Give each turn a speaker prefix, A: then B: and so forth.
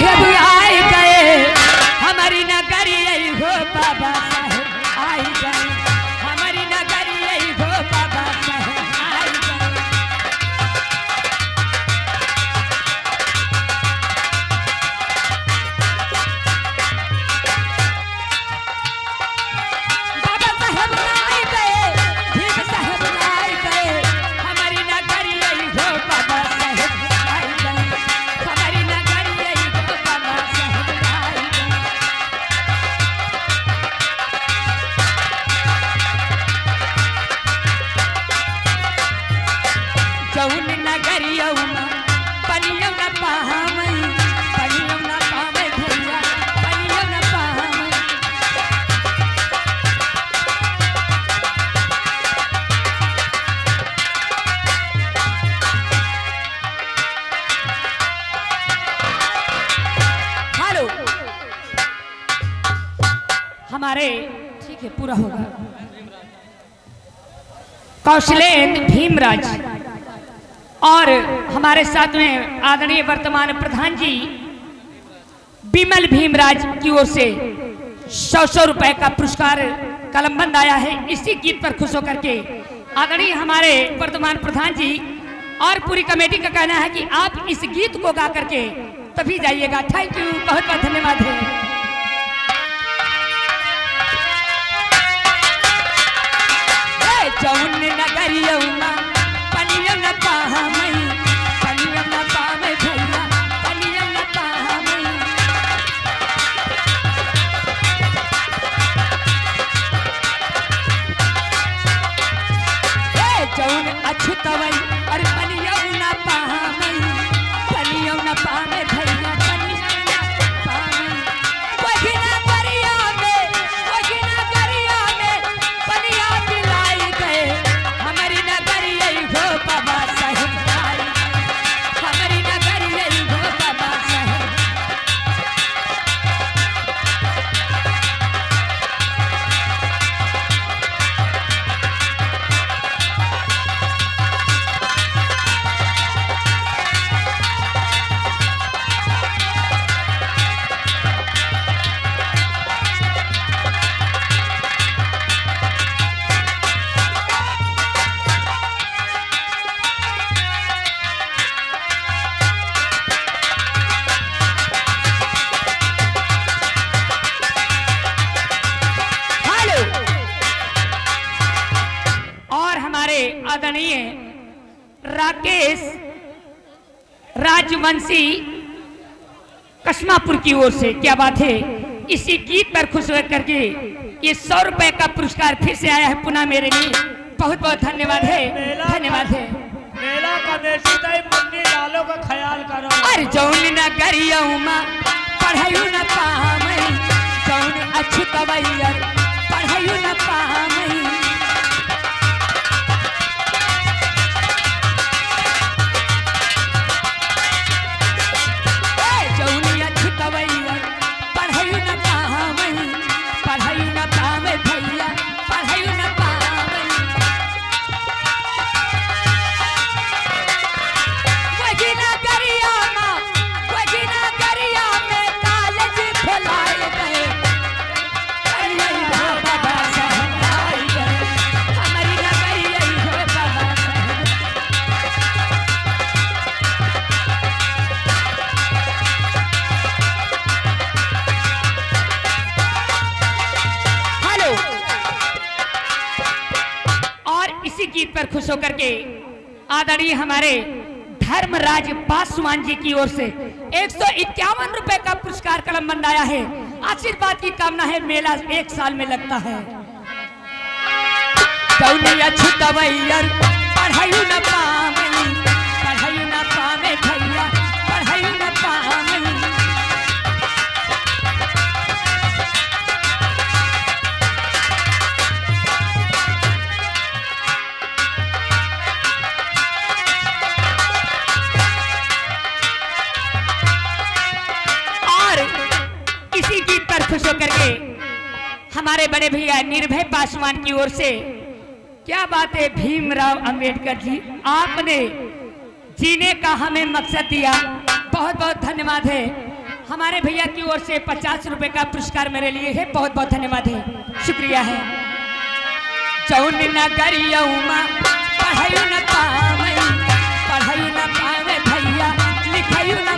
A: साहेब आए गए हमारी नगरी हो बाबा साहेब आए गए हमारी नगरी हो बाबा साहेब आए गए। बाबा साहेब आए गए भीम साहेब आए गए हमारी नगरी हो बाबा साहेब आए गए हमारी नगरी हो बाबा साहेब आए गए। जौन नगरिया पनियों न पावई पनियों न पावे भैया पनियों न पावई। हेलो हमारे ठीक है पूरा होगा। कौशलेंद्र भीमराज और हमारे साथ में आदरणीय वर्तमान प्रधान जी बिमल भीमराज की ओर से 100 रुपए का पुरस्कार कलमबंद आया है। इसी गीत पर खुश होकर के आदरणीय हमारे वर्तमान प्रधान जी और पूरी कमेटी का कहना है कि आप इस गीत को गा करके तभी जाइएगा। थैंक यू, बहुत बहुत धन्यवाद है। जौन नगरिया पनियों न पावई पनियों न पावे भैया पनियों न पावई। जौन अछुतवई और पनियों न पावई पनियों न पावे भैया पनियों न पावई। वही नगरिया में पनिया दिलाई गए हमारी नगरी हो बाबा साहेब आए हमारी नगरी हो बाबा साहेब। आदरणीय राकेश राजवंशी कस्मापुर की ओर से क्या बात है, इसी गीत पर खुश होकर करके ये 100 रुपए का पुरस्कार फिर से आया है पुनः मेरे लिए। बहुत बहुत धन्यवाद है, धन्यवाद है।
B: मेला का मुन्नी लालों का ख्याल करो।
A: अरे जौन नगरिया पढ़ाई न पावई जौन अछुतवैया पढ़ाई न पावई। गीत पर खुश होकर के आदरणीय हमारे धर्मराज पासवान जी की ओर से 151 रुपए का पुरस्कार कलमबंद आया है। आशीर्वाद की कामना है, मेला 1 साल में लगता है। पढ़ाई न पावे भैया पढ़ाई न पावे। खुश होकर के हमारे बड़े भैया निर्भय पासवान की ओर से क्या बात है, भीमराव अंबेडकर जी आपने जीने का हमें मकसद दिया, बहुत बहुत धन्यवाद है। हमारे भैया की ओर से 50 रुपए का पुरस्कार मेरे लिए है। बहुत बहुत धन्यवाद है, शुक्रिया है। चौन न करिया पढ़ाई न पावे भैया, लिखाई न